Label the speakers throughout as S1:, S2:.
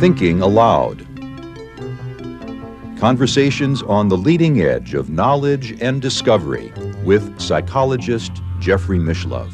S1: Thinking Aloud. Conversations on the leading edge of knowledge and discovery with psychologist Jeffrey Mishlove.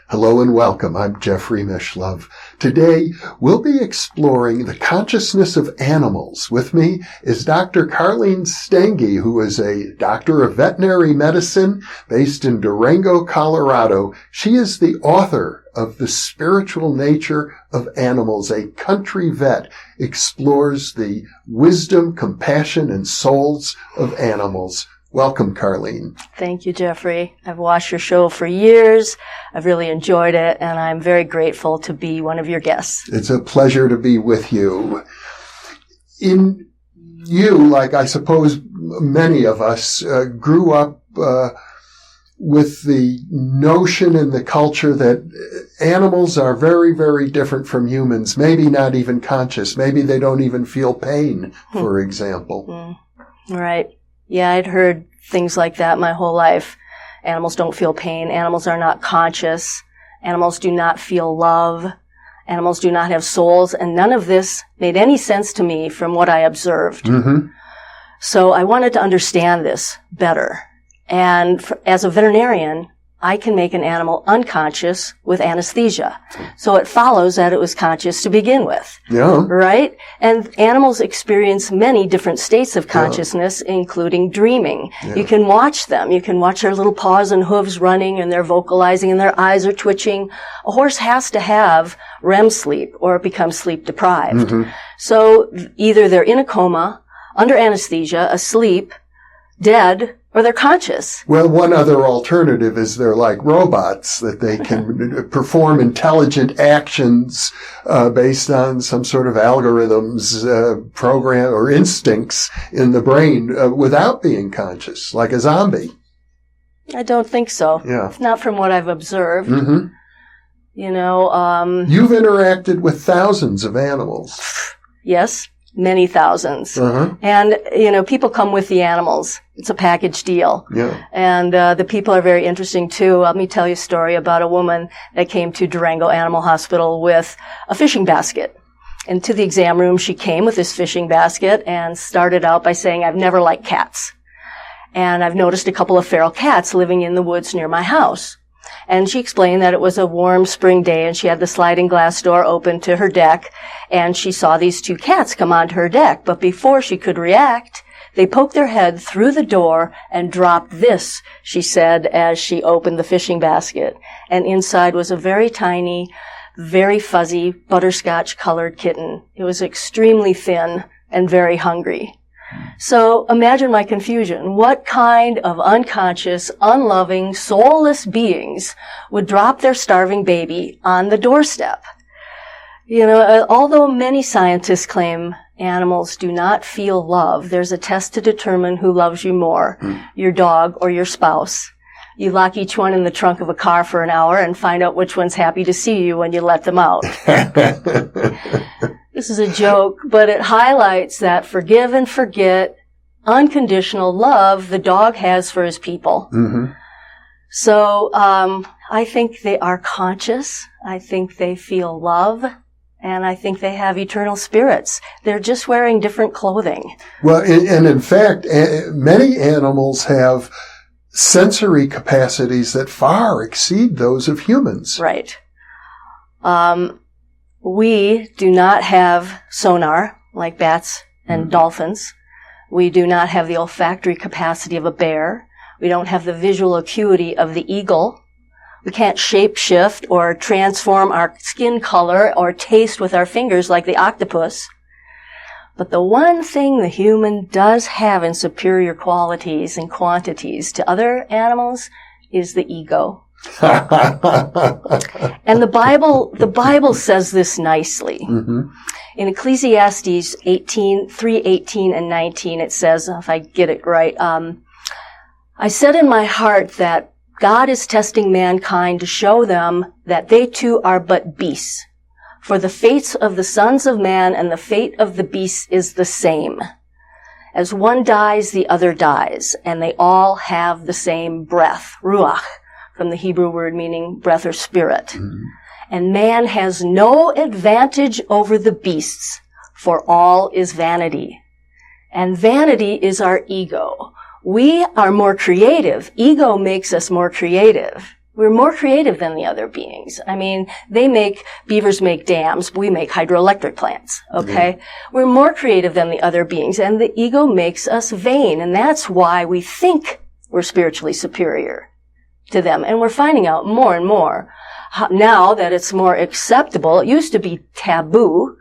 S2: Hello and welcome. I'm Jeffrey Mishlove. Today, we'll be exploring the consciousness of animals. With me is Dr. Karlene Stange, who is a doctor of veterinary medicine based in Durango, Colorado. She is the author of The Spiritual Nature of Animals. A country vet explores the wisdom, compassion, and souls of animals. Welcome, Karlene.
S3: Thank you, Jeffrey. I've watched your show for years. I've really enjoyed it, and I'm very grateful to be one of your guests.
S2: It's a pleasure to be with you. In you, like I suppose many of us, grew up with the notion in the culture that animals are very, very different from humans, maybe not even conscious. Maybe they don't even feel pain, for example.
S3: Right. Yeah, I'd heard things like that my whole life. Animals don't feel pain. Animals are not conscious. Animals do not feel love. Animals do not have souls. And none of this made any sense to me from what I observed. Mm-hmm. So I wanted to understand this better. And as a veterinarian, I can make an animal unconscious with anesthesia. So it follows that it was conscious to begin with.
S2: Yeah.
S3: Right? And animals experience many different states of consciousness, including dreaming. Yeah. You can watch them. You can watch their little paws and hooves running, and they're vocalizing, and their eyes are twitching. A horse has to have REM sleep, or it becomes sleep deprived. Mm-hmm. So either they're in a coma, under anesthesia, asleep, dead, or they're conscious.
S2: Well, one other alternative is they're like robots, that they can perform intelligent actions based on some sort of algorithms, program, or instincts in the brain without being conscious, like a zombie.
S3: I don't think so.
S2: Yeah.
S3: Not from what I've observed.
S2: Mm-hmm.
S3: You know,
S2: you've interacted with thousands of animals.
S3: Yes. Many thousands. Uh-huh. And, you know, people come with the animals. It's a package deal.
S2: Yeah.
S3: And the people are very interesting, too. Let me tell you a story about a woman that came to Durango Animal Hospital with a fishing basket. And to the exam room, she came with this fishing basket and started out by saying, "I've never liked cats. And I've noticed a couple of feral cats living in the woods near my house." And she explained that it was a warm spring day, and she had the sliding glass door open to her deck, and she saw these two cats come onto her deck. But before she could react, they poked their head through the door and dropped this, she said, as she opened the fishing basket. And inside was a very tiny, very fuzzy, butterscotch-colored kitten. It was extremely thin and very hungry. So imagine my confusion. What kind of unconscious, unloving, soulless beings would drop their starving baby on the doorstep? You know, although many scientists claim animals do not feel love, there's a test to determine who loves you more, your dog or your spouse. You lock each one in the trunk of a car for an hour and find out which one's happy to see you when you let them out. This is a joke, but it highlights that forgive and forget, unconditional love the dog has for his people. Mm-hmm. So I think they are conscious. I think they feel love. And I think they have eternal spirits. They're just wearing different clothing. Well,
S2: and in fact, many animals have sensory capacities that far exceed those of humans.
S3: Right. We do not have sonar like bats and dolphins. We do not have the olfactory capacity of a bear. We don't have the visual acuity of the eagle. We can't shape-shift or transform our skin color or taste with our fingers like the octopus. But the one thing the human does have in superior qualities and quantities to other animals is the ego. And the Bible says this nicely. Mm-hmm. In Ecclesiastes 3:18 and 19, it says, if I get it right, I said in my heart that God is testing mankind to show them that they too are but beasts. For the fates of the sons of man and the fate of the beasts is the same. As one dies, the other dies, and they all have the same breath, ruach, from the Hebrew word meaning breath or spirit. Mm-hmm. And man has no advantage over the beasts, for all is vanity. And vanity is our ego. We are more creative. Ego makes us more creative. We're more creative than the other beings. I mean, beavers make dams, we make hydroelectric plants, okay? Mm-hmm. We're more creative than the other beings, and the ego makes us vain, and that's why we think we're spiritually superior to them. And we're finding out more and more now that it's more acceptable. It used to be taboo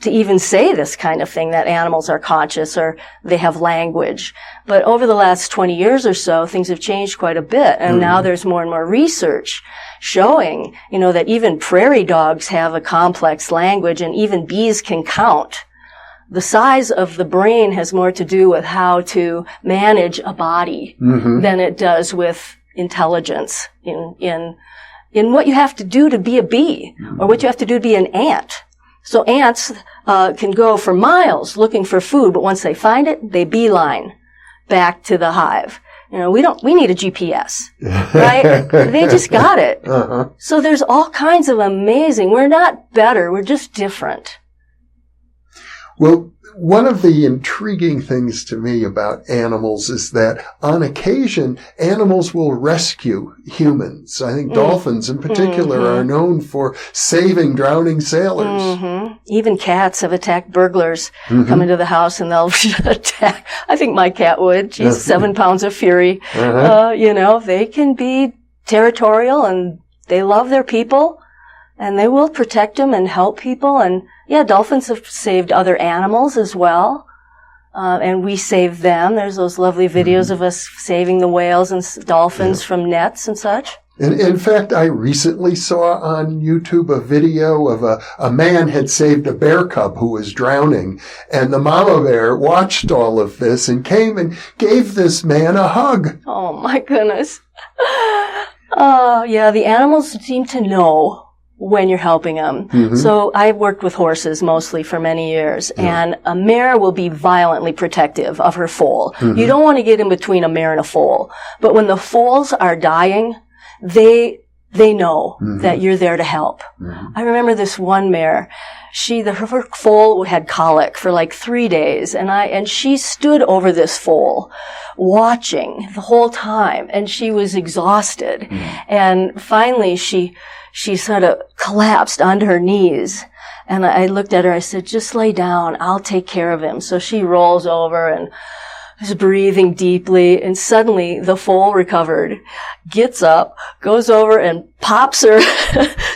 S3: to even say this kind of thing, that animals are conscious or they have language. But over the last 20 years or so, things have changed quite a bit. And now there's more and more research showing, that even prairie dogs have a complex language, and even bees can count. The size of the brain has more to do with how to manage a body than it does with intelligence in what you have to do to be a bee or what you have to do to be an ant. So ants can go for miles looking for food, but once they find it, they beeline back to the hive. We need a GPS, right? They just got it. Uh-huh. So there's all kinds of amazing. We're not better. We're just different.
S2: Well, one of the intriguing things to me about animals is that on occasion, animals will rescue humans. I think dolphins in particular are known for saving drowning sailors. Mm-hmm.
S3: Even cats have attacked burglars, come into the house and they'll attack. I think my cat would. She's 7 pounds of fury. They can be territorial and they love their people and they will protect them and help people. And dolphins have saved other animals as well. And we save them. There's those lovely videos of us saving the whales and dolphins from nets and such.
S2: In fact, I recently saw on YouTube a video of a man had saved a bear cub who was drowning, and the mama bear watched all of this and came and gave this man a hug.
S3: Oh, my goodness. The animals seem to know when you're helping them. Mm-hmm. So I've worked with horses mostly for many years, and a mare will be violently protective of her foal. Mm-hmm. You don't want to get in between a mare and a foal. But when the foals are dying, they know that you're there to help. Mm-hmm. I remember this one mare. Her foal had colic for like 3 days, and she stood over this foal watching the whole time, and she was exhausted. Mm-hmm. And finally she sort of collapsed onto her knees. And I looked at her, I said, just lay down, I'll take care of him. So she rolls over and is breathing deeply, and suddenly the foal recovered, gets up, goes over and pops her,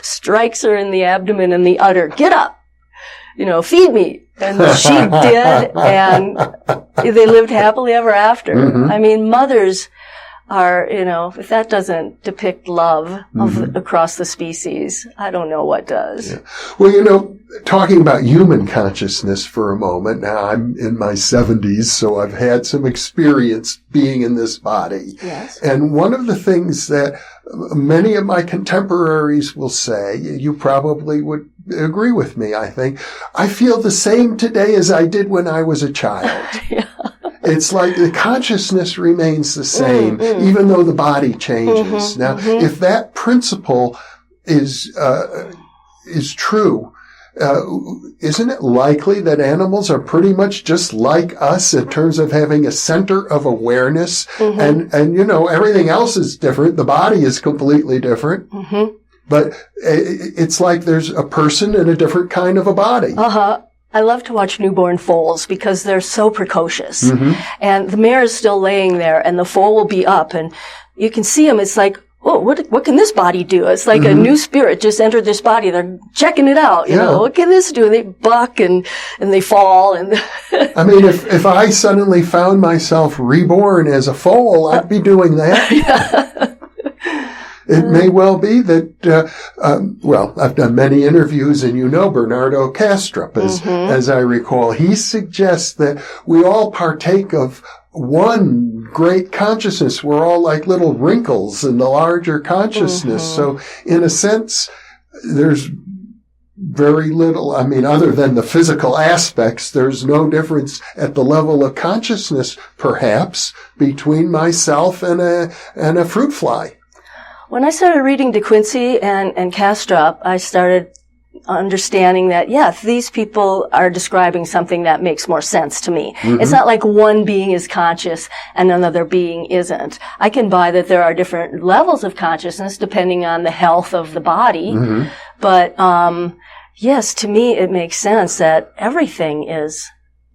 S3: strikes her in the abdomen and the udder. Get up! Feed me. And she did, and they lived happily ever after. Mm-hmm. I mean, mothers are, if that doesn't depict love across the species, I don't know what does.
S2: Yeah. Well, talking about human consciousness for a moment, now I'm in my 70s, so I've had some experience being in this body.
S3: Yes.
S2: And one of the things that many of my contemporaries will say, you probably would agree with me, I think, I feel the same today as I did when I was a child. Yeah. It's like the consciousness remains the same, even though the body changes. Now, if that principle is true, isn't it likely that animals are pretty much just like us in terms of having a center of awareness? And everything else is different. The body is completely different. But it's like there's a person in a different kind of a body.
S3: I love to watch newborn foals because they're so precocious. And the mare is still laying there and the foal will be up and you can see them. It's like, oh, what can this body do? It's like a new spirit just entered this body. They're checking it out. You know, what can this do? And they buck and they fall. And
S2: I mean, if I suddenly found myself reborn as a foal, I'd be doing that. It may well be that, I've done many interviews and Bernardo Kastrup, as I recall, he suggests that we all partake of one great consciousness. We're all like little wrinkles in the larger consciousness. So in a sense, there's very little. I mean, other than the physical aspects, there's no difference at the level of consciousness, perhaps, between myself and a fruit fly.
S3: When I started reading De Quincey and Kastrup, I started understanding that, yes, these people are describing something that makes more sense to me. Mm-hmm. It's not like one being is conscious and another being isn't. I can buy that there are different levels of consciousness depending on the health of the body. Mm-hmm. But, yes, to me it makes sense that everything is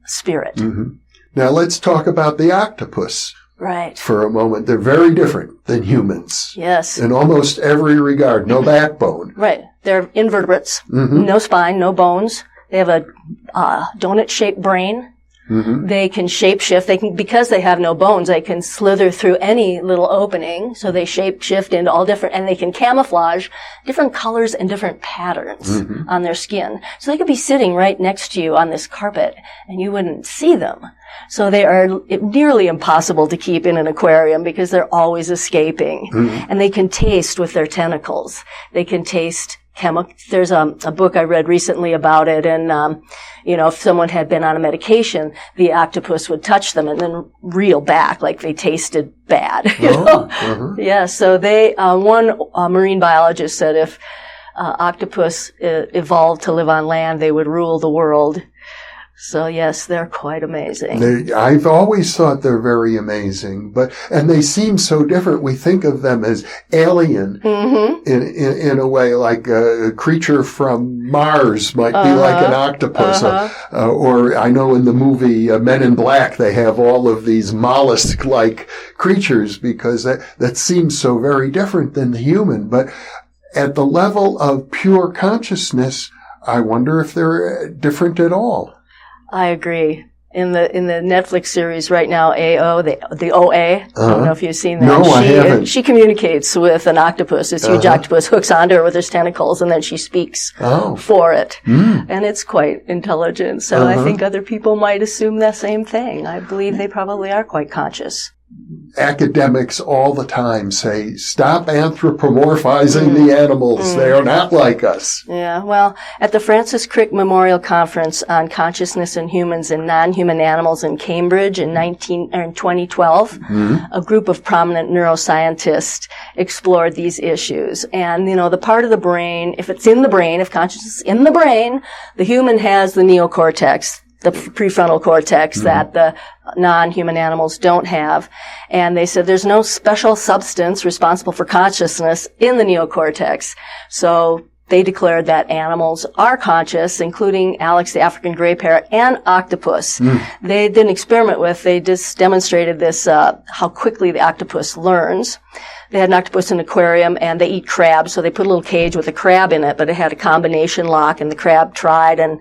S3: spirit.
S2: Mm-hmm. Now let's talk about the octopus.
S3: Right.
S2: For a moment. They're very different than humans.
S3: Yes.
S2: In almost every regard. No backbone.
S3: Right. They're invertebrates. Mm-hmm. No spine, no bones. They have a donut-shaped brain. Mm-hmm. They can shape-shift. Because they have no bones, they can slither through any little opening. So they shape-shift into all different, and they can camouflage different colors and different patterns mm-hmm. on their skin. So they could be sitting right next to you on this carpet, and you wouldn't see them. So they are nearly impossible to keep in an aquarium because they're always escaping. Mm-hmm. And they can taste with their tentacles. They can taste there's a book I read recently about it, and if someone had been on a medication, the octopus would touch them and then reel back like they tasted bad. Uh-huh. Yeah, so they one marine biologist said if octopus evolved to live on land, they would rule the world. So yes, they're quite amazing.
S2: I've always thought they're very amazing, and they seem so different. We think of them as alien mm-hmm. in a way, like a creature from Mars might be like an octopus. Or I know in the movie Men in Black, they have all of these mollusk-like creatures because that seems so very different than the human. But at the level of pure consciousness, I wonder if they're different at all.
S3: I agree. In the Netflix series right now, the OA, I don't know if you've seen that.
S2: No, I haven't.
S3: She communicates with an octopus. This huge octopus hooks onto her with his tentacles, and then she speaks for it. Mm. And it's quite intelligent. So I think other people might assume the same thing. I believe they probably are quite conscious.
S2: Academics all the time say, stop anthropomorphizing the animals. Mm. They are not like us.
S3: Yeah, well, at the Francis Crick Memorial Conference on Consciousness in Humans and Non-Human Animals in Cambridge in 2012, a group of prominent neuroscientists explored these issues. And, the part of the brain, if it's in the brain, if consciousness is in the brain, the human has the neocortex, the prefrontal cortex that the non-human animals don't have. And they said there's no special substance responsible for consciousness in the neocortex. So they declared that animals are conscious, including Alex, the African gray parrot, and Octopus. Mm. They did an experiment they just demonstrated this, how quickly the octopus learns. They had an octopus in an aquarium, and they eat crabs, so they put a little cage with a crab in it, but it had a combination lock, and the crab tried and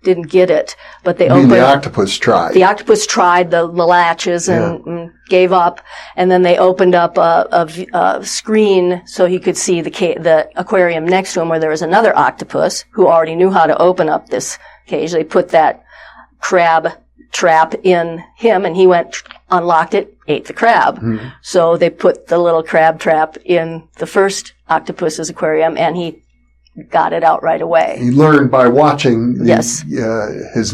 S3: didn't get it, but they opened.
S2: The octopus tried.
S3: The octopus tried the latches and gave up, and then they opened up a screen so he could see the aquarium next to him where there was another octopus who already knew how to open up this cage. They put that crab trap in him, and he went, unlocked it, ate the crab. Mm-hmm. So they put the little crab trap in the first octopus's aquarium, and he got it out right away.
S2: He learned by watching his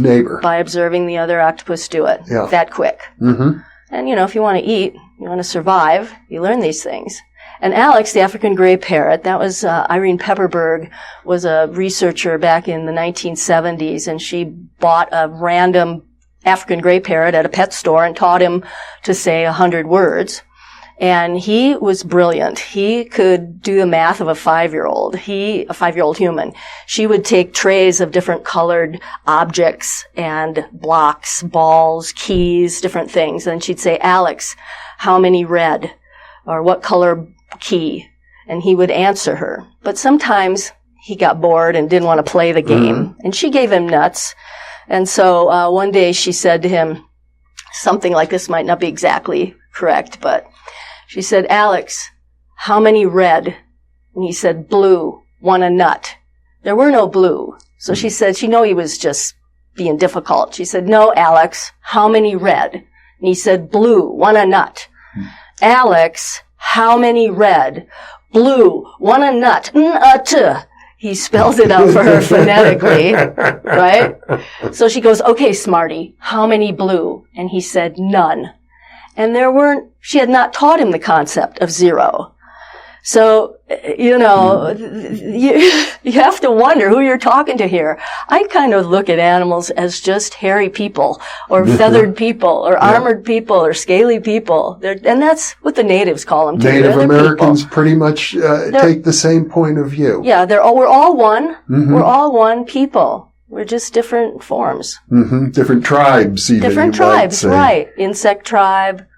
S2: neighbor.
S3: By observing the other octopus do it that quick. Mm-hmm. And, if you want to eat, you want to survive, you learn these things. And Alex, the African gray parrot, that was Irene Pepperberg, was a researcher back in the 1970s, and she bought a random African gray parrot at a pet store and taught him to say 100 words. And he was brilliant. He could do the math of a 5-year-old. A 5-year-old human. She would take trays of different colored objects and blocks, balls, keys, different things. And she'd say, Alex, how many red? Or what color key? And he would answer her. But sometimes he got bored and didn't want to play the game. Mm-hmm. And she gave him nuts. And so one day she said to him, something like this might not be exactly correct, but she said, Alex, how many red? And he said, blue, want a nut. There were no blue. So she said, she knew he was just being difficult. She said, no, Alex, how many red? And he said, blue, want a nut. Alex, how many red? Blue, want a nut. He spells it out for her phonetically, right? So she goes, okay, smarty, how many blue? And he said, none. And she had not taught him the concept of zero. So, you have to wonder who you're talking to here. I kind of look at animals as just hairy people, or feathered people, or armored people, or scaly people. And that's what the natives call them too.
S2: Native Americans pretty much take the same point of view.
S3: Yeah, we're all one. Mm-hmm. We're all one people. We're just different forms.
S2: Mm-hmm. Different tribes, even.
S3: Different tribes, right. Insect tribe.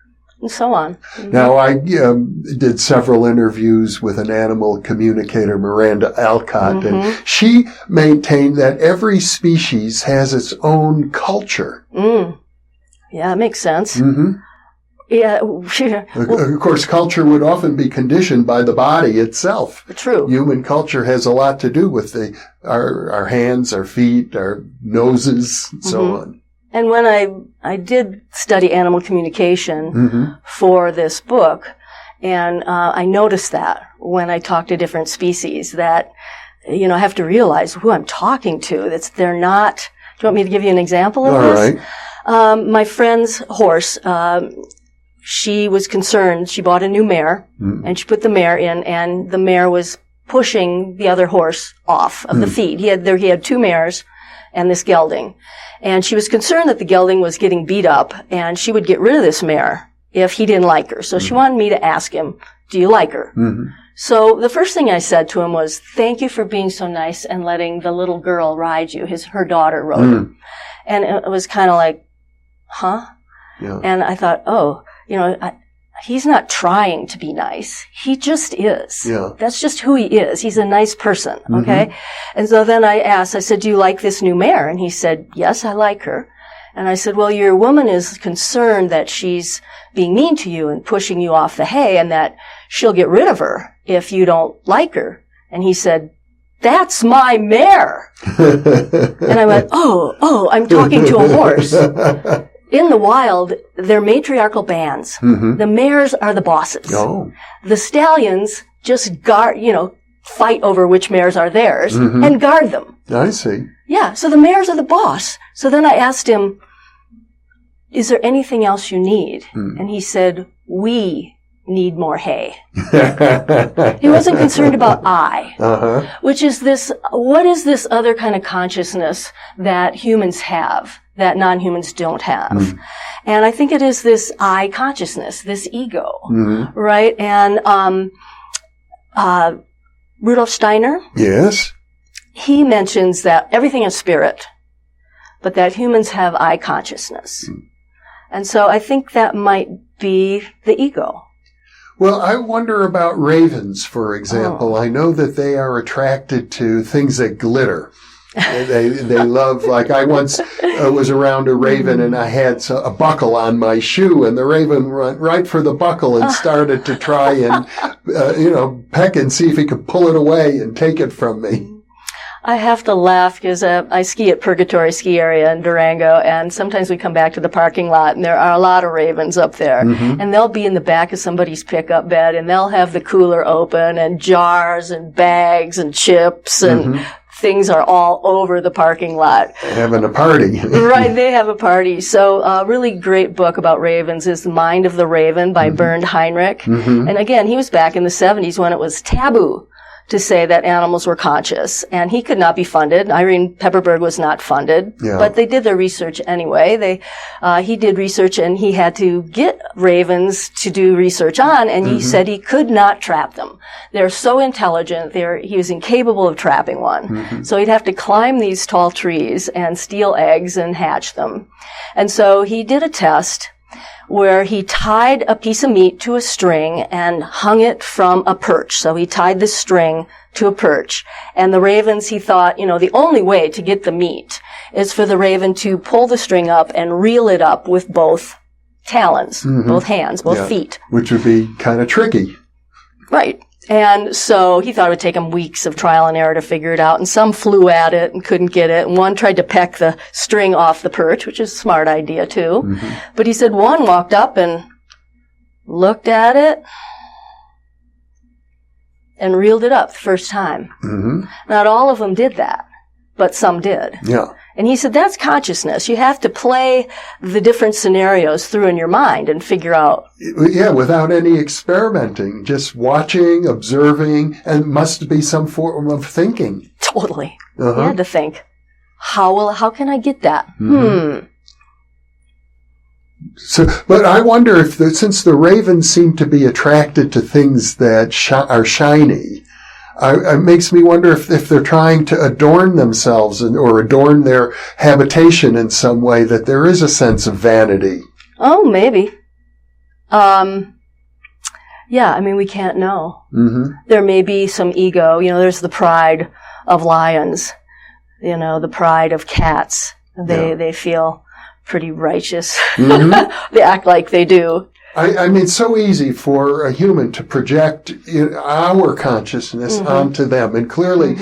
S3: And so on. Mm-hmm.
S2: Now, I did several interviews with an animal communicator, Miranda Alcott,
S3: mm-hmm.
S2: and she maintained that every species has its own culture.
S3: Mm. Yeah, it makes sense.
S2: Mm-hmm.
S3: Yeah.
S2: Of course, culture would often be conditioned by the body itself.
S3: True.
S2: Human culture has a lot to do with our hands, our feet, our noses, and so
S3: mm-hmm.
S2: on.
S3: And when I did study animal communication
S2: mm-hmm.
S3: for this book, and I noticed that when I talk to different species that, I have to realize who I'm talking to. They're not. Do you want me to give you an example of this?
S2: All right.
S3: My friend's horse, she was concerned. She bought a new mare,
S2: mm-hmm.
S3: and she put the mare in, and the mare was pushing the other horse off of the feed. He had two mares and this gelding. And she was concerned that the gelding was getting beat up, and she would get rid of this mare if he didn't like her. So she wanted me to ask him, do you like her?
S2: Mm-hmm.
S3: So the first thing I said to him was, thank you for being so nice and letting the little girl ride you. Her daughter rode him. And it was kind of like, huh?
S2: Yeah.
S3: And I thought, he's not trying to be nice. He just is.
S2: Yeah.
S3: That's just who he is. He's a nice person. Okay.
S2: Mm-hmm.
S3: And so then I said, do you like this new mare? And he said, yes, I like her. And I said, well, your woman is concerned that she's being mean to you and pushing you off the hay, and that she'll get rid of her if you don't like her. And he said, that's my mare. And I went, oh, I'm talking to a horse. In the wild, they're matriarchal bands.
S2: Mm-hmm.
S3: The mares are the bosses.
S2: Oh.
S3: The stallions just guard, fight over which mares are theirs
S2: mm-hmm.
S3: and guard them.
S2: I see.
S3: Yeah, so the mares are the boss. So then I asked him, is there anything else you need? And he said, we need more hay. He wasn't concerned about I, which is what is this other kind of consciousness that humans have that non-humans don't have? And I think it is this I consciousness, this ego, right? And Rudolf Steiner,
S2: yes,
S3: he mentions that everything is spirit, but that humans have I consciousness. And so I think that might be the ego.
S2: Well, I wonder about ravens, for example. I know that they are attracted to things that glitter. They love, like I once was around a raven and I had a buckle on my shoe, and the raven went right for the buckle and started to try and, peck and see if he could pull it away and take it from me.
S3: I have to laugh because I ski at Purgatory Ski Area in Durango, and sometimes we come back to the parking lot, and there are a lot of ravens up there. And they'll be in the back of somebody's pickup bed, and they'll have the cooler open, and jars and bags and chips and things are all over the parking lot.
S2: Having a party.
S3: Right, they have a party. So a really great book about ravens is The Mind of the Raven by Bernd Heinrich. And again, he was back in the 70s when it was taboo to say that animals were conscious, and he could not be funded. Irene Pepperberg was not funded, but they did their research anyway. He did research, and he had to get ravens to do research on, and he said he could not trap them. They're so intelligent, he was incapable of trapping one. So he'd have to climb these tall trees and steal eggs and hatch them. And so he did a test where he tied a piece of meat to a string and hung it from a perch. So he tied the string to a perch. And the ravens, he thought, the only way to get the meat is for the raven to pull the string up and reel it up with both talons, both hands, both feet.
S2: Which would be kind of tricky.
S3: Right. And so he thought it would take him weeks of trial and error to figure it out. And some flew at it and couldn't get it. And one tried to peck the string off the perch, which is a smart idea too. But he said one walked up and looked at it and reeled it up the first time.
S2: Mm-hmm.
S3: Not all of them did that, but some did.
S2: Yeah.
S3: And he said, that's consciousness. You have to play the different scenarios through in your mind and figure out.
S2: Yeah, without any experimenting, just watching, observing, and must be some form of thinking.
S3: Totally.
S2: Uh-huh.
S3: You had to think, how can I get that?
S2: Mm-hmm. So, but I wonder if, since the ravens seem to be attracted to things that are shiny, it makes me wonder if they're trying to adorn themselves or adorn their habitation in some way, that there is a sense of vanity.
S3: Oh, maybe. Yeah, I mean, we can't know.
S2: Mm-hmm.
S3: There may be some ego. There's the pride of lions, the pride of cats. They feel pretty righteous.
S2: Mm-hmm.
S3: They act like they do.
S2: I mean, it's so easy for a human to project our consciousness
S3: Mm-hmm.
S2: onto them. And clearly,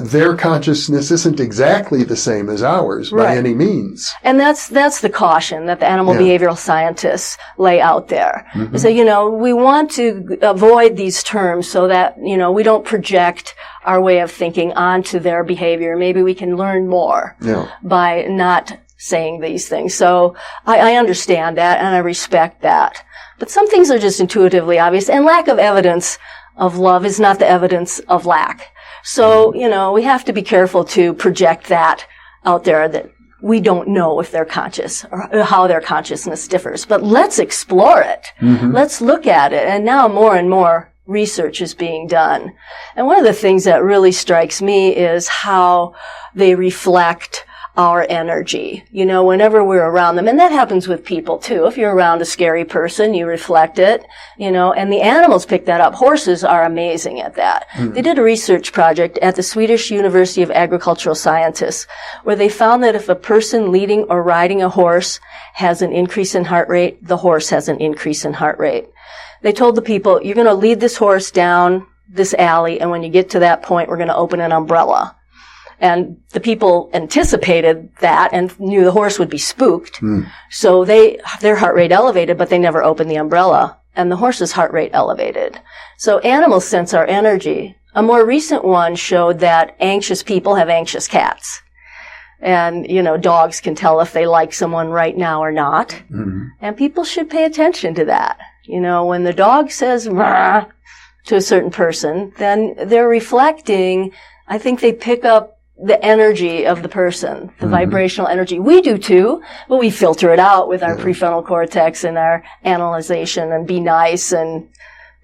S2: their consciousness isn't exactly the same as ours by
S3: Right.
S2: any means.
S3: And that's the caution that the animal behavioral scientists lay out there.
S2: Mm-hmm.
S3: They say, we want to avoid these terms so that, we don't project our way of thinking onto their behavior. Maybe we can learn more by not saying these things. So I understand that and I respect that. But some things are just intuitively obvious, and lack of evidence of love is not the evidence of lack. So, we have to be careful to project that out there, that we don't know if they're conscious or how their consciousness differs. But let's explore it. Mm-hmm. Let's look at it. And now more and more research is being done. And one of the things that really strikes me is how they reflect our energy, whenever we're around them. And that happens with people too. If you're around a scary person, you reflect it, and the animals pick that up. Horses are amazing at that. Mm-hmm. They did a research project at the Swedish University of Agricultural Sciences where they found that if a person leading or riding a horse has an increase in heart rate, the horse has an increase in heart rate. They told the people, you're going to lead this horse down this alley, and when you get to that point, we're going to open an umbrella. And the people anticipated that and knew the horse would be spooked. Mm. So their heart rate elevated, but they never opened the umbrella. And the horse's heart rate elevated. So animals sense our energy. A more recent one showed that anxious people have anxious cats. And, dogs can tell if they like someone right now or not. Mm-hmm. And people should pay attention to that. When the dog says "rah" to a certain person, then they're reflecting. I think they pick up the energy of the person, the vibrational energy. We do too, but we filter it out with our prefrontal cortex and our analyzation and be nice and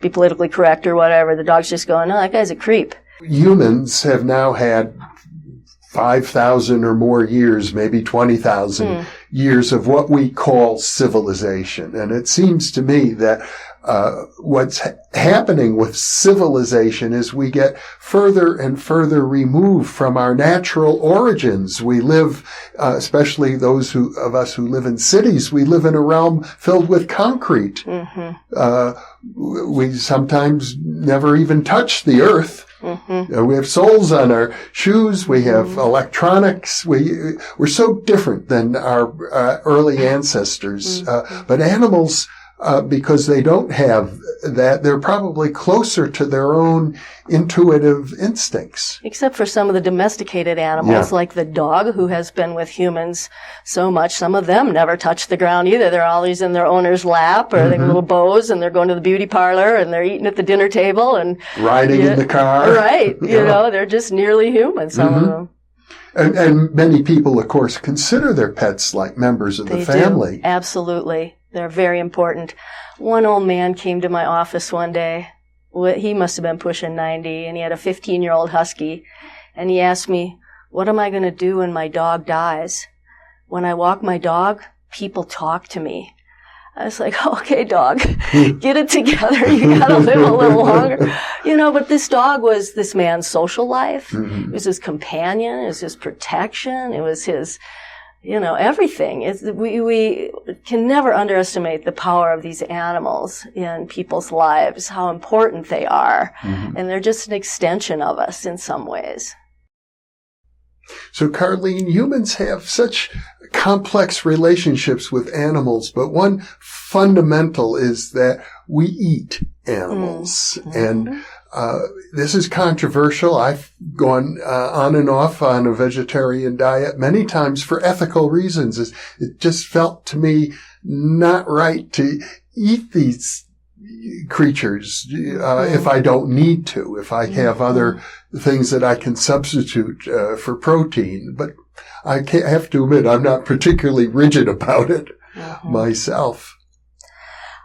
S3: be politically correct or whatever. The dog's just going, no, that guy's a creep.
S2: Humans have now had 5,000 or more years, maybe 20,000 years of what we call civilization. And it seems to me that what's happening with civilization is we get further and further removed from our natural origins. We live, especially those of us who live in cities, we live in a realm filled with concrete. Mm-hmm. We sometimes never even touch the earth. Mm-hmm. We have soles on our shoes. We have electronics. We're so different than our early ancestors. But animals, because they don't have that, they're probably closer to their own intuitive instincts.
S3: Except for some of the domesticated animals, like the dog who has been with humans so much. Some of them never touch the ground either. They're always in their owner's lap, or they have little bows, and they're going to the beauty parlor, and they're eating at the dinner table, and
S2: riding in the car.
S3: Right. They're just nearly human, some of them.
S2: And many people, of course, consider their pets like members of the family.
S3: Do. Absolutely. They're very important. One old man came to my office one day. He must have been pushing 90, and he had a 15-year-old husky. And he asked me, what am I going to do when my dog dies? When I walk my dog, people talk to me. I was like, okay, dog, get it together. You got to live a little longer. But this dog was this man's social life. Mm-hmm. It was his companion. It was his protection. It was his, everything. We can never underestimate the power of these animals in people's lives, how important they are. Mm-hmm. And they're just an extension of us in some ways.
S2: So, Karlene, humans have such complex relationships with animals, but one fundamental is that we eat animals. Mm-hmm. this is controversial. I've gone on and off on a vegetarian diet many times for ethical reasons. It just felt to me not right to eat these creatures if I don't need to, if I have other things that I can substitute for protein. But I have to admit, I'm not particularly rigid about it myself.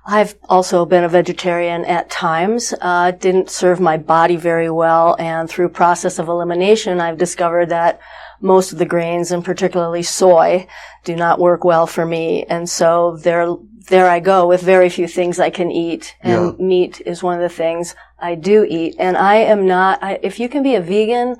S3: I've also been a vegetarian at times. Didn't serve my body very well, and through process of elimination, I've discovered that most of the grains, and particularly soy, do not work well for me. And so there I go with very few things I can eat, and meat is one of the things I do eat. And I am not, if you can be a vegan,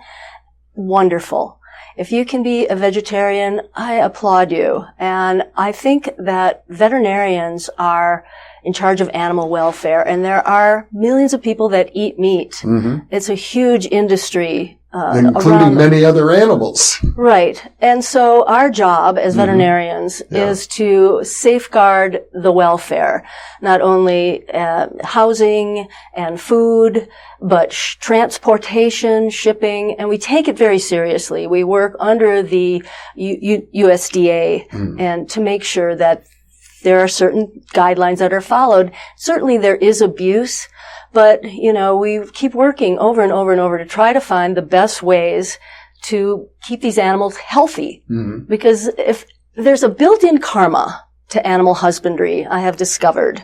S3: wonderful. If you can be a vegetarian, I applaud you. And I think that veterinarians are in charge of animal welfare, and there are millions of people that eat meat. Mm-hmm. It's a huge industry.
S2: Including many other animals.
S3: Right. And so our job as veterinarians is to safeguard the welfare, not only housing and food, but transportation, shipping, and we take it very seriously. We work under the USDA and to make sure that there are certain guidelines that are followed. Certainly there is abuse, but, you know, we keep working over and over and over to try to find the best ways to keep these animals healthy. Mm-hmm. Because if there's a built-in karma to animal husbandry, I have discovered.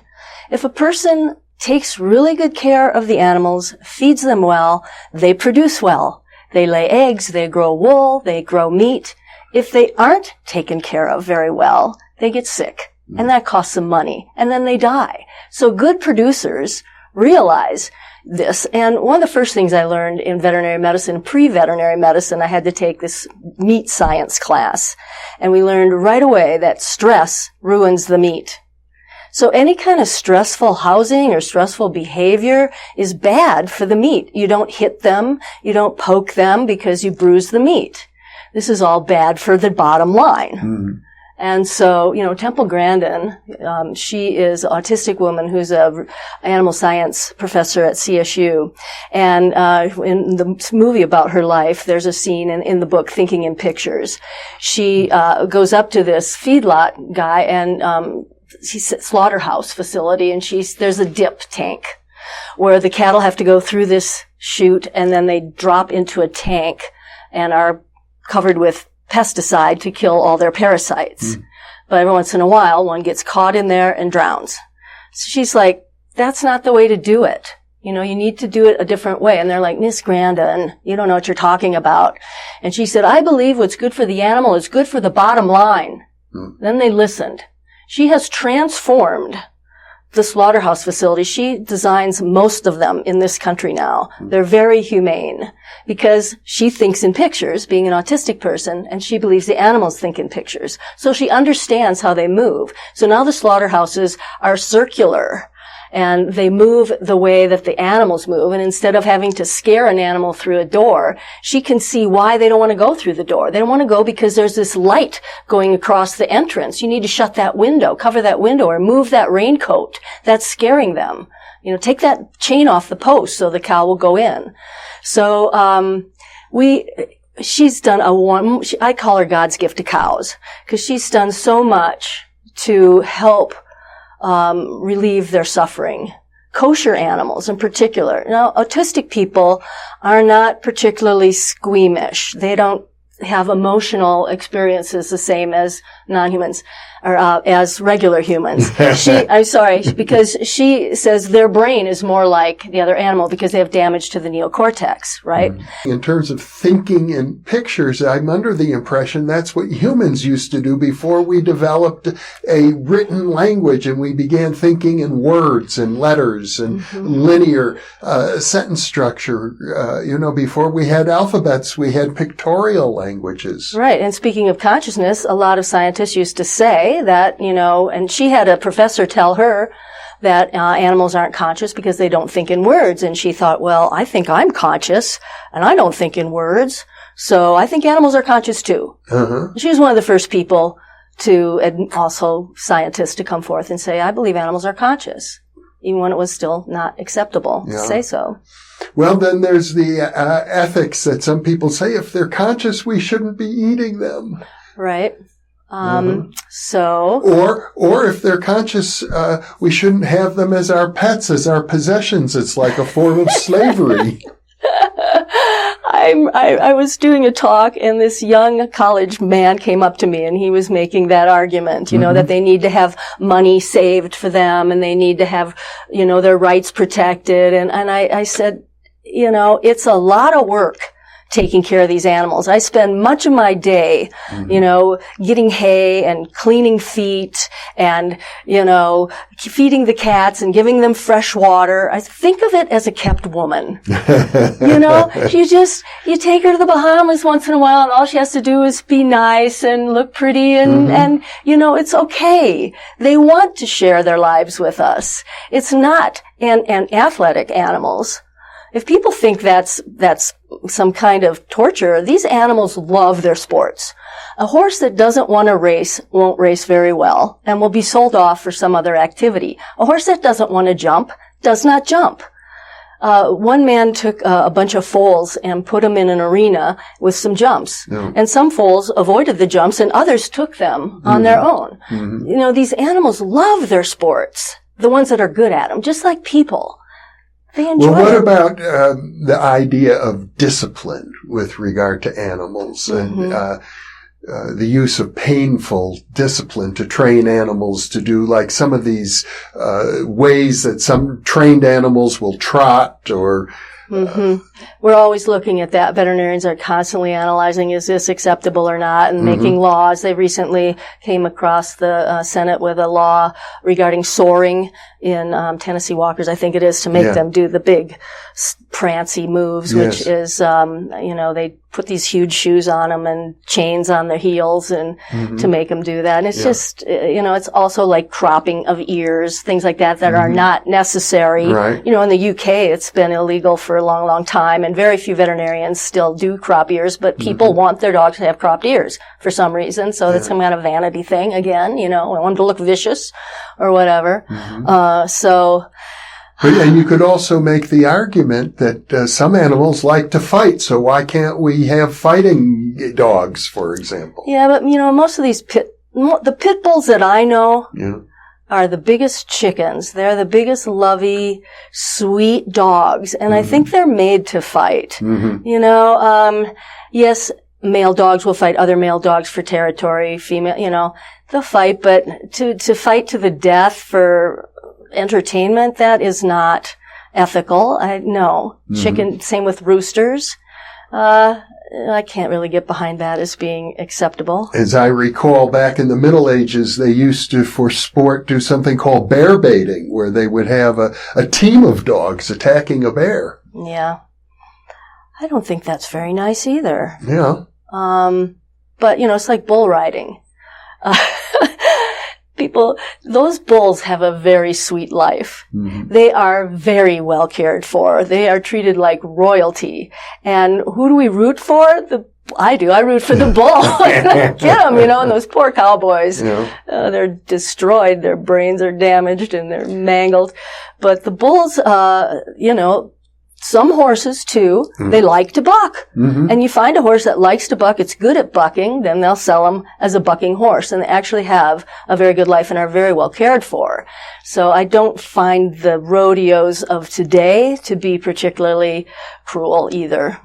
S3: If a person takes really good care of the animals, feeds them well, they produce well. They lay eggs, they grow wool, they grow meat. If they aren't taken care of very well, they get sick. And that costs them money. And then they die. So good producers realize this. And one of the first things I learned in veterinary medicine, pre-veterinary medicine, I had to take this meat science class. And we learned right away that stress ruins the meat. So any kind of stressful housing or stressful behavior is bad for the meat. You don't hit them. You don't poke them because you bruise the meat. This is all bad for the bottom line. Mm. And so, you know, Temple Grandin, she is an autistic woman who's a animal science professor at CSU. And in the movie about her life, there's a scene in the book, Thinking in Pictures. She goes up to this feedlot guy and she's at slaughterhouse facility, and there's a dip tank where the cattle have to go through this chute, and then they drop into a tank and are covered with pesticide to kill all their parasites. Mm. But every once in a while, one gets caught in there and drowns. So she's like, that's not the way to do it. You know, you need to do it a different way. And they're like, Miss Grandin, you don't know what you're talking about. And she said, I believe what's good for the animal is good for the bottom line. Mm. Then they listened. She has transformed the slaughterhouse facility. She designs most of them in this country now. They're very humane because she thinks in pictures, being an autistic person, and she believes the animals think in pictures. So she understands how they move. So now the slaughterhouses are circular, and they move the way that the animals move. And instead of having to scare an animal through a door, she can see why they don't want to go through the door. They don't want to go because there's this light going across the entrance. You need to shut that window, cover that window, or move that raincoat. That's scaring them. You know, take that chain off the post so the cow will go in. So, she's done I call her God's gift to cows, because she's done so much to help relieve their suffering. Kosher animals in particular. Now, autistic people are not particularly squeamish. They don't have emotional experiences the same as non-humans, or as regular humans. I'm sorry, because she says their brain is more like the other animal because they have damage to the neocortex, right?
S2: In terms of thinking in pictures, I'm under the impression that's what humans used to do before we developed a written language and we began thinking in words and letters and linear sentence structure. Before we had alphabets, we had pictorial languages.
S3: Right, and speaking of consciousness, a lot of scientists used to say that, and she had a professor tell her that animals aren't conscious because they don't think in words. And she thought, well, I think I'm conscious and I don't think in words. So I think animals are conscious too. Uh-huh. She was one of the first people and also scientists to come forth and say, I believe animals are conscious, even when it was still not acceptable to say so.
S2: Well, then there's the ethics that some people say if they're conscious, we shouldn't be eating them.
S3: Right.
S2: Or if they're conscious, we shouldn't have them as our pets, as our possessions. It's like a form of slavery.
S3: I was doing a talk, and this young college man came up to me, and he was making that argument, that they need to have money saved for them, and they need to have, their rights protected. And I said, it's a lot of work taking care of these animals. I spend much of my day, getting hay and cleaning feet and, feeding the cats and giving them fresh water. I think of it as a kept woman. You take her to the Bahamas once in a while, and all she has to do is be nice and look pretty and it's okay. They want to share their lives with us. It's not, and athletic animals. If people think that's some kind of torture, these animals love their sports. A horse that doesn't want to race won't race very well and will be sold off for some other activity. A horse that doesn't want to jump does not jump. One man took a bunch of foals and put them in an arena with some jumps. Yeah. And some foals avoided the jumps and others took them on their own. These animals love their sports, the ones that are good at them, just like people. They enjoy
S2: what about the idea of discipline with regard to animals and the use of painful discipline to train animals to do like some of these ways that some trained animals will trot or...
S3: We're always looking at that. Veterinarians are constantly analyzing, is this acceptable or not, and making laws. They recently came across the Senate with a law regarding soaring in Tennessee walkers, I think it is, to make them do the big prancy moves, which is, they put these huge shoes on them and chains on their heels and to make them do that. And it's just, it's also like cropping of ears, things like that are not necessary.
S2: Right.
S3: In the UK, it's been illegal for a long, long time, and very few veterinarians still do crop ears, but people want their dogs to have cropped ears for some reason, so that's some kind of vanity thing again, I want them to look vicious or whatever.
S2: And you could also make the argument that some animals like to fight, so why can't we have fighting dogs, for example?
S3: Yeah, but most of these the pit bulls that I know are the biggest chickens. They're the biggest lovey, sweet dogs, and I think they're made to fight. Yes, male dogs will fight other male dogs for territory, female, they'll fight, but to fight to the death for entertainment, that is not ethical. No. Chicken, same with roosters. I can't really get behind that as being acceptable.
S2: As I recall, back in the Middle Ages, they used to, for sport, do something called bear baiting, where they would have a team of dogs attacking a bear.
S3: Yeah. I don't think that's very nice either.
S2: Yeah.
S3: But, it's like bull riding. Those bulls have a very sweet life. They are very well cared for. They are treated like royalty. And who do we root for? I do. I root for the bull. Get them, and those poor cowboys. They're destroyed. Their brains are damaged and they're mangled. But the bulls, some horses, too, they like to buck. And you find a horse that likes to buck, it's good at bucking, then they'll sell them as a bucking horse. And they actually have a very good life and are very well cared for. So I don't find the rodeos of today to be particularly cruel either.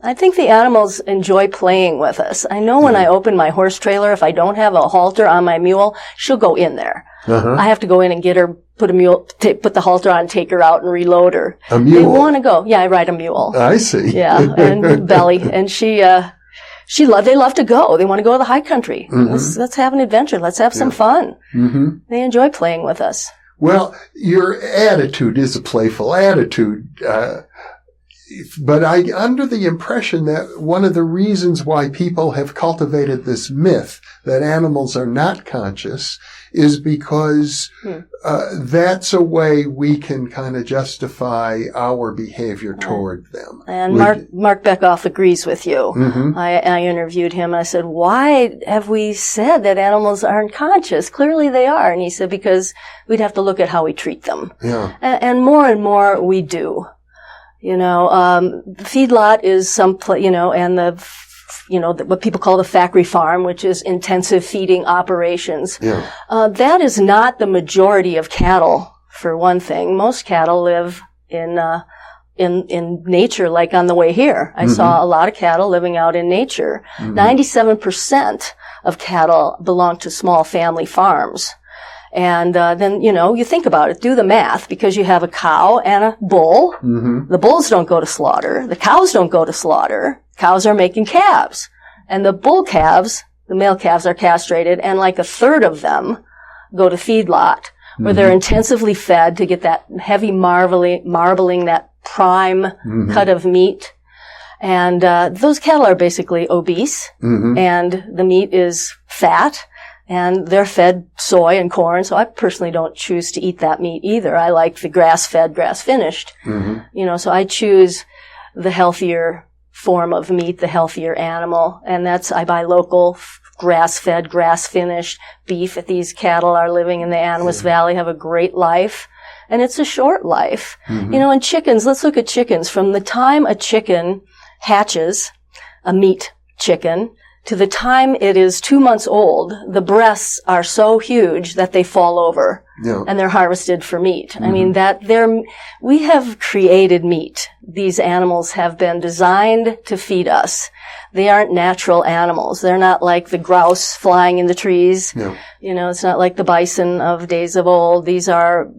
S3: I think the animals enjoy playing with us. I know when I open my horse trailer, if I don't have a halter on my mule, she'll go in there. I have to go in and get her, put the halter on, take her out and reload her.
S2: A mule?
S3: They want to go. Yeah, I ride a mule.
S2: I see.
S3: Yeah, and Belly. And they love to go. They want to go to the high country. Let's have an adventure. Let's have some fun. They enjoy playing with us.
S2: Well, your attitude is a playful attitude. But under the impression that one of the reasons why people have cultivated this myth that animals are not conscious is because that's a way we can kind of justify our behavior toward them.
S3: And Mark Beckoff agrees with you. I interviewed him. I said, why have we said that animals aren't conscious? Clearly they are. And he said, because we'd have to look at how we treat them. And more we do. Feedlot is some place, and what people call the factory farm, which is intensive feeding operations.
S2: Yeah.
S3: That is not the majority of cattle, for one thing. Most cattle live in nature, like on the way here. I saw a lot of cattle living out in nature. 97% of cattle belong to small family farms. And then, you think about it, do the math, because you have a cow and a bull. The bulls don't go to slaughter. The cows don't go to slaughter. Cows are making calves. And the bull calves, the male calves, are castrated, and like a third of them go to feedlot, where they're intensively fed to get that heavy marbling, that prime cut of meat. And those cattle are basically obese, and the meat is fat. And they're fed soy and corn, so I personally don't choose to eat that meat either. I like the grass-fed, grass-finished. So I choose the healthier form of meat, the healthier animal, and I buy local, grass-fed, grass-finished beef. These cattle are living in the Animas Valley, have a great life, and it's a short life. And chickens, let's look at chickens. From the time a chicken hatches, a meat chicken, to the time it is 2 months old, the breasts are so huge that they fall over, and they're harvested for meat. I mean, we have created meat. These animals have been designed to feed us. They aren't natural animals. They're not like the grouse flying in the trees. It's not like the bison of days of old. These are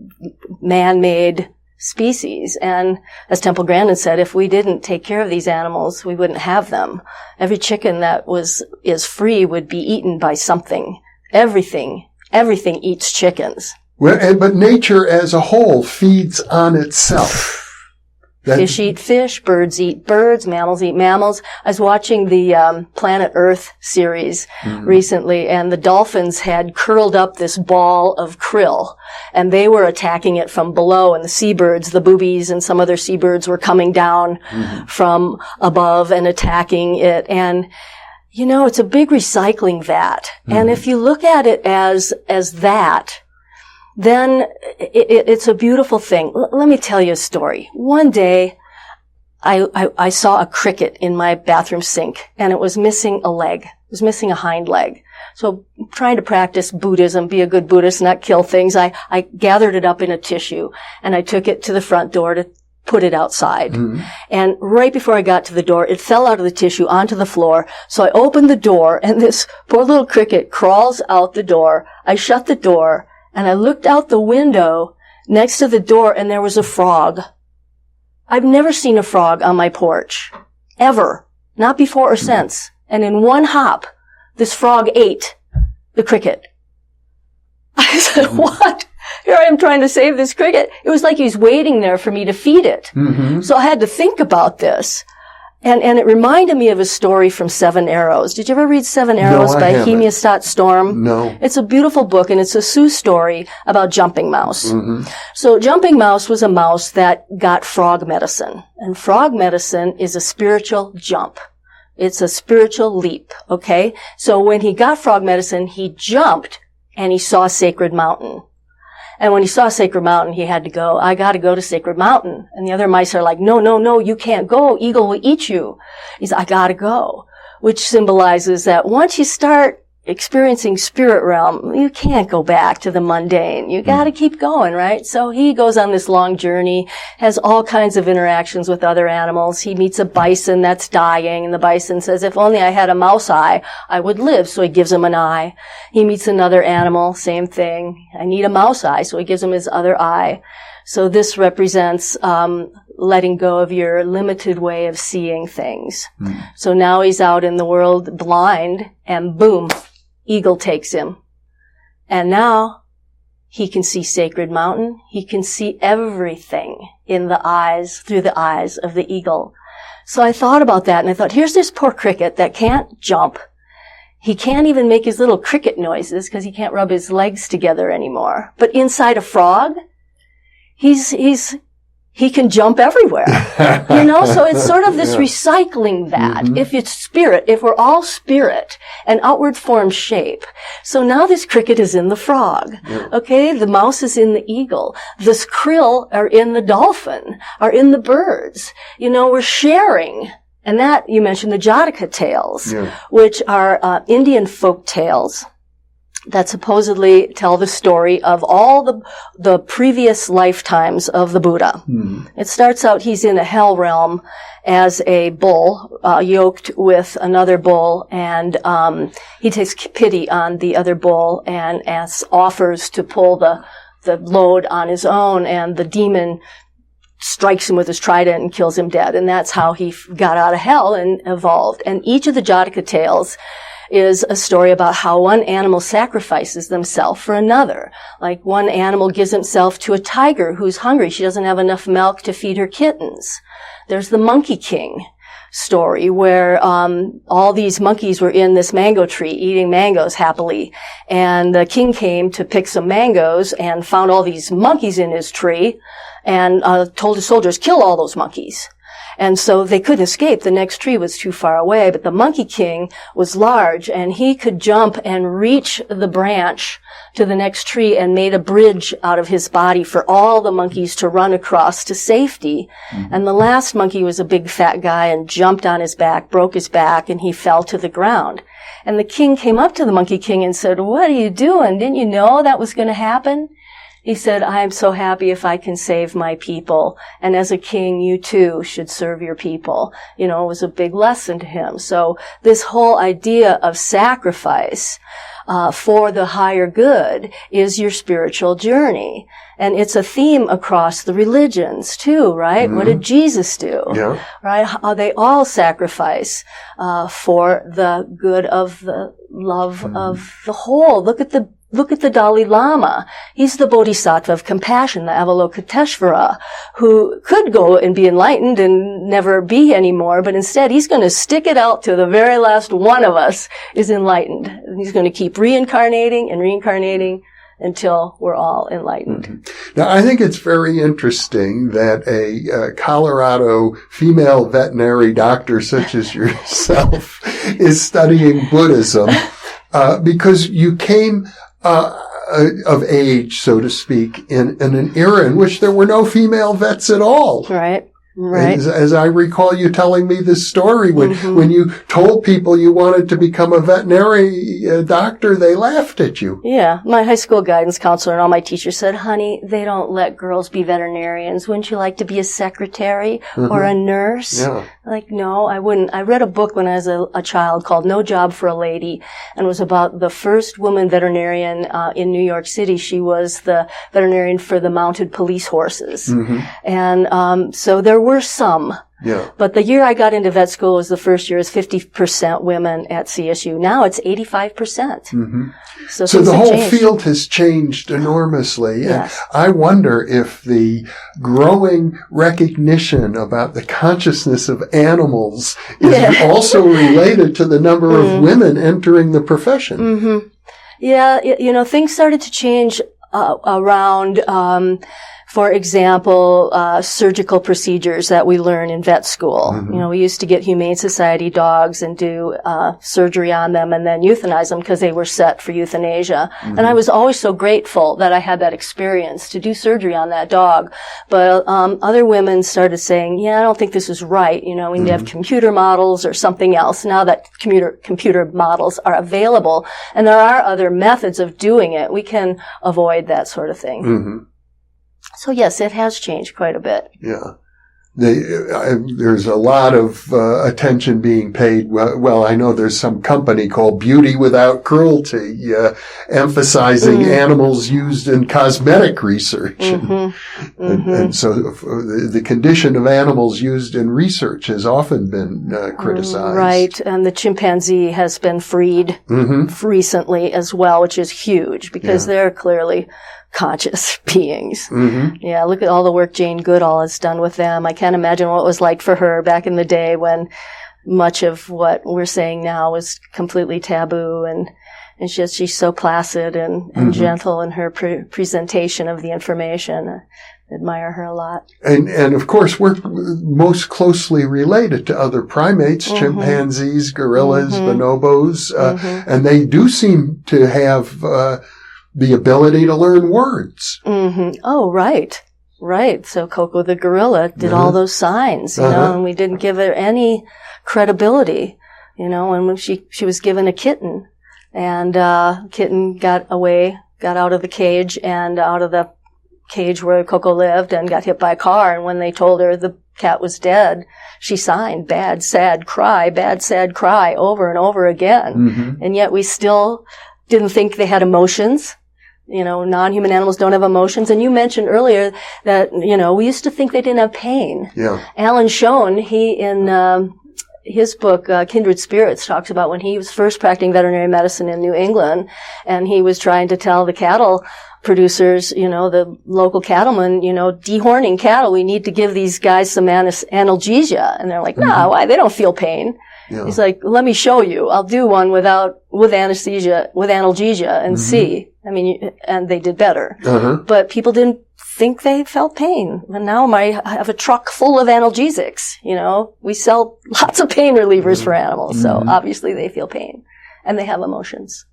S3: man-made species. And as Temple Grandin said, if we didn't take care of these animals, we wouldn't have them. Every chicken that is free would be eaten by something. Everything eats chickens.
S2: Well, but nature as a whole feeds on itself.
S3: Fish eat fish, birds eat birds, mammals eat mammals. I was watching the Planet Earth series recently, and the dolphins had curled up this ball of krill, and they were attacking it from below, and the seabirds, the boobies and some other seabirds, were coming down from above and attacking it. And it's a big recycling vat. And if you look at it as that, then it's a beautiful thing. Let me tell you a story. One day, I saw a cricket in my bathroom sink, and it was missing a leg. It was missing a hind leg. So trying to practice Buddhism, be a good Buddhist, not kill things, I gathered it up in a tissue, and I took it to the front door to put it outside. And right before I got to the door, it fell out of the tissue onto the floor. So I opened the door, and this poor little cricket crawls out the door. I shut the door, and I looked out the window next to the door, and there was a frog. I've never seen a frog on my porch. Ever. Not before or since. And in one hop, this frog ate the cricket. I said, what? Here I am trying to save this cricket. It was like he's waiting there for me to feed it. So I had to think about this. And it reminded me of a story from Seven Arrows. Did you ever read Seven Arrows by Hemiastat Storm?
S2: No.
S3: It's a beautiful book, and it's a Sioux story about Jumping Mouse. So Jumping Mouse was a mouse that got frog medicine. And frog medicine is a spiritual jump. It's a spiritual leap, okay? So when he got frog medicine, he jumped, and he saw Sacred Mountain. And when he saw Sacred Mountain, he had to go, I got to go to Sacred Mountain. And the other mice are like, no, you can't go. Eagle will eat you. He's, I got to go, which symbolizes that once you start experiencing spirit realm, you can't go back to the mundane. You got to keep going, right? So he goes on this long journey, has all kinds of interactions with other animals. He meets a bison that's dying, and the bison says, if only I had a mouse eye, I would live. So he gives him an eye. He meets another animal, same thing. I need a mouse eye, so he gives him his other eye. So this represents letting go of your limited way of seeing things. So now he's out in the world blind, and boom, eagle takes him. And now he can see Sacred Mountain. He can see everything in the eyes, through the eyes of the eagle. So I thought about that, and I thought, here's this poor cricket that can't jump. He can't even make his little cricket noises because he can't rub his legs together anymore. But inside a frog, he's he can jump everywhere. So it's sort of this recycling that. If it's spirit, if we're all spirit, an outward form shape. So now this cricket is in the frog. Okay, the mouse is in the eagle. This krill are in the dolphin, are in the birds. We're sharing. And that, you mentioned the Jataka tales, which are Indian folk tales that supposedly tell the story of all the previous lifetimes of the Buddha. It starts out, he's in a hell realm as a bull, yoked with another bull, and he takes pity on the other bull and offers to pull the load on his own, and the demon strikes him with his trident and kills him dead. And that's how he got out of hell and evolved. And each of the Jataka tales is a story about how one animal sacrifices themselves for another. Like one animal gives himself to a tiger who's hungry. She doesn't have enough milk to feed her kittens. There's the Monkey King story where all these monkeys were in this mango tree eating mangoes happily. And the king came to pick some mangoes and found all these monkeys in his tree and told his soldiers, kill all those monkeys. And so they couldn't escape. The next tree was too far away, but the Monkey King was large and he could jump and reach the branch to the next tree and made a bridge out of his body for all the monkeys to run across to safety. And the last monkey was a big fat guy and jumped on his back, broke his back, and he fell to the ground. And the king came up to the Monkey King and said, what are you doing? Didn't you know that was going to happen? He said, I am so happy if I can save my people. And as a king, you too should serve your people. It was a big lesson to him. So this whole idea of sacrifice for the higher good is your spiritual journey. And it's a theme across the religions too, right? What did Jesus do? Right? How they all sacrifice for the good of the love of the whole. Look at the Dalai Lama. He's the bodhisattva of compassion, the Avalokiteshvara, who could go and be enlightened and never be anymore, but instead he's going to stick it out to the very last one of us is enlightened. And he's going to keep reincarnating and reincarnating until we're all enlightened.
S2: Now, I think it's very interesting that a Colorado female veterinary doctor such as yourself is studying Buddhism because you came of age, so to speak, in an era in which there were no female vets at all.
S3: Right.
S2: As I recall you telling me this story, when you told people you wanted to become a veterinary doctor, they laughed at you.
S3: Yeah. My high school guidance counselor and all my teachers said, honey, they don't let girls be veterinarians. Wouldn't you like to be a secretary or a nurse?
S2: Yeah.
S3: Like, no, I wouldn't. I read a book when I was a child called No Job for a Lady, and it was about the first woman veterinarian in New York City. She was the veterinarian for the mounted police horses. And so there were some.
S2: Yeah.
S3: But the year I got into vet school was the first year, is 50% women at CSU. Now it's 85%. So
S2: the whole field has changed enormously.
S3: Yes.
S2: And I wonder if the growing recognition about the consciousness of animals is also related to the number of women entering the profession.
S3: Yeah, things started to change around for example, surgical procedures that we learn in vet school. We used to get Humane Society dogs and do surgery on them and then euthanize them because they were set for euthanasia. And I was always so grateful that I had that experience to do surgery on that dog. But other women started saying, I don't think this is right. We need to have computer models or something else. Now that computer models are available and there are other methods of doing it, we can avoid that sort of thing. So yes, it has changed quite a bit.
S2: Yeah. There's a lot of attention being paid. Well, I know there's some company called Beauty Without Cruelty, emphasizing animals used in cosmetic research. And so the condition of animals used in research has often been criticized.
S3: Right. And the chimpanzee has been freed recently as well, which is huge because they're clearly conscious beings. Yeah, look at all the work Jane Goodall has done with them. I can't imagine what it was like for her back in the day when much of what we're saying now was completely taboo. And And she's so placid and gentle in her presentation of the information. I admire her a lot.
S2: And of course, we're most closely related to other primates, chimpanzees, gorillas, bonobos, and they do seem to have the ability to learn words.
S3: Oh, right. Right. So Coco the gorilla did all those signs, you know, and we didn't give her any credibility, you know, and when she was given a kitten, and kitten got out of the cage and out of the cage where Coco lived and got hit by a car, and when they told her the cat was dead, she signed bad, sad cry, over and over again. And yet we still didn't think they had emotions. You know, non-human animals don't have emotions. And you mentioned earlier that, you know, we used to think they didn't have pain.
S2: Yeah.
S3: Alan Schoen, in his book, Kindred Spirits, talks about when he was first practicing veterinary medicine in New England, and he was trying to tell the cattle producers, you know, the local cattlemen, you know, dehorning cattle, we need to give these guys some analgesia. And they're like, nah, why? They don't feel pain. Yeah. He's like, let me show you. I'll do one with analgesia and see. I mean, and they did better. But people didn't think they felt pain. And now I have a truck full of analgesics. You know, we sell lots of pain relievers for animals. So obviously they feel pain and they have emotions.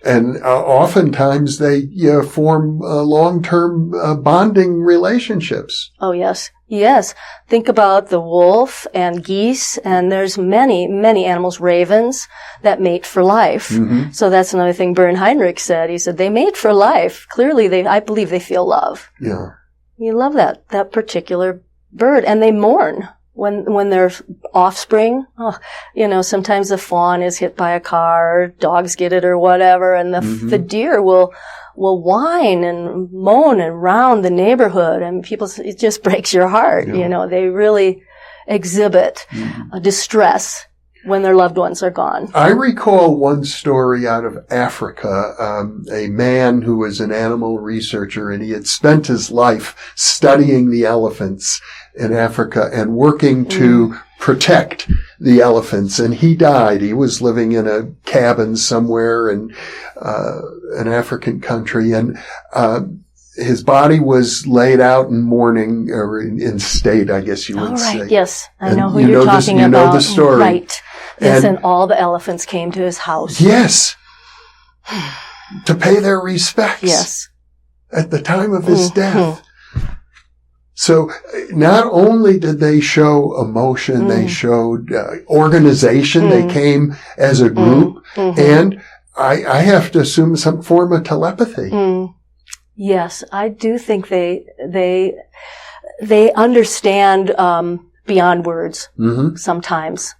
S2: And oftentimes they form long-term bonding relationships.
S3: Oh, yes. Yes. Think about the wolf and geese, and there's many, many animals, ravens, that mate for life. So that's another thing Bern Heinrich said. He said they mate for life. Clearly, I believe they feel love.
S2: Yeah.
S3: You love that particular bird, and they mourn when their offspring, you know, sometimes the fawn is hit by a car, or dogs get it or whatever, and the deer will whine and moan around the neighborhood, and it just breaks your heart. Yeah. You know, they really exhibit distress when their loved ones are gone.
S2: I recall one story out of Africa, a man who was an animal researcher, and he had spent his life studying the elephants in Africa and working to protect the elephants. And he died. He was living in a cabin somewhere in an African country, and his body was laid out in mourning, or in state, I guess you would say.
S3: Yes, I know who you're talking about.
S2: You know the story.
S3: Right. Yes, and all the elephants came to his house.
S2: Yes. To pay their respects.
S3: Yes.
S2: At the time of his death. So not only did they show emotion, they showed organization. They came as a group. And I have to assume some form of telepathy.
S3: Yes, I do think they understand beyond words sometimes.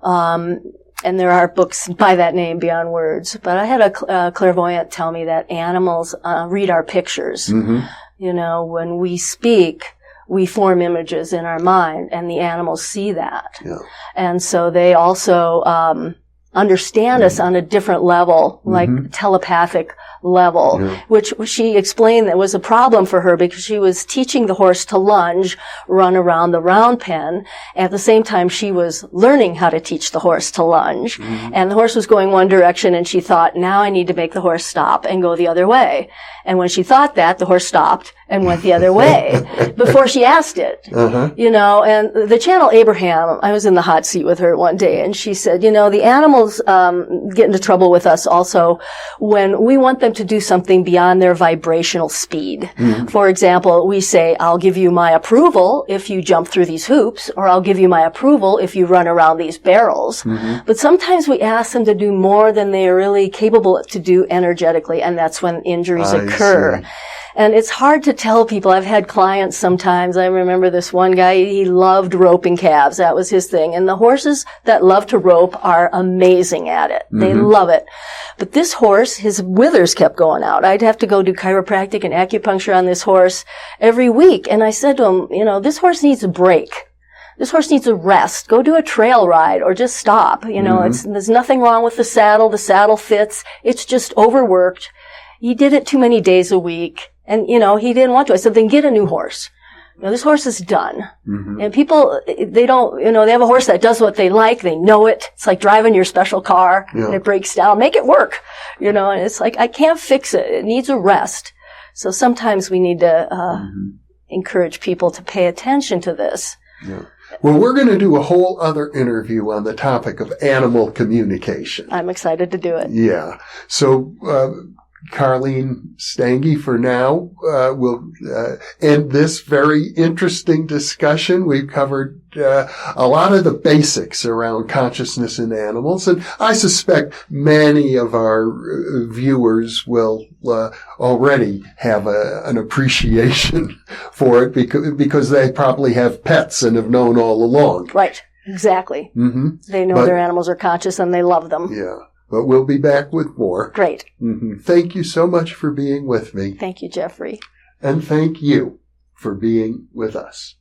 S3: And there are books by that name, Beyond Words. But I had a clairvoyant tell me that animals read our pictures. You know, when we speak, we form images in our mind, and the animals see that. Yeah. And so they also understand us on a different level, like telepathic level, which she explained that was a problem for her because she was teaching the horse to lunge, run around the round pen. At the same time, she was learning how to teach the horse to lunge. And the horse was going one direction, and she thought, now I need to make the horse stop and go the other way. And when she thought that, the horse stopped and went the other way before she asked it. You know, and the channel Abraham, I was in the hot seat with her one day, and she said, you know, the animals get into trouble with us also when we want them to do something beyond their vibrational speed. For example, we say, I'll give you my approval if you jump through these hoops, or I'll give you my approval if you run around these barrels. But sometimes we ask them to do more than they are really capable to do energetically, and that's when injuries occur. And it's hard to tell people. I've had clients sometimes. I remember this one guy, he loved roping calves. That was his thing. And the horses that love to rope are amazing at it. They love it. But this horse, his withers kept going out. I'd have to go do chiropractic and acupuncture on this horse every week. And I said to him, you know, this horse needs a break. This horse needs a rest. Go do a trail ride or just stop. You know, there's nothing wrong with the saddle. The saddle fits. It's just overworked. He did it too many days a week. And, you know, he didn't want to. I said, then get a new horse. this horse is done.
S2: Mm-hmm.
S3: And people, they don't, they have a horse that does what they like. They know it. It's like driving your special car and it breaks down. Make it work. And it's like, I can't fix it. It needs a rest. So sometimes we need to encourage people to pay attention to this.
S2: Yeah. Well, we're going to do a whole other interview on the topic of animal communication.
S3: I'm excited to do it.
S2: Yeah. So, Karlene Stange, for now, we'll end this very interesting discussion. We've covered a lot of the basics around consciousness in animals, and I suspect many of our viewers will already have an appreciation for it because they probably have pets and have known all along.
S3: Right. Exactly.
S2: Mm-hmm.
S3: They know their animals are conscious and they love them.
S2: Yeah. But we'll be back with more.
S3: Great.
S2: Mm-hmm. Thank you so much for being with me.
S3: Thank you, Jeffrey.
S2: And thank you for being with us.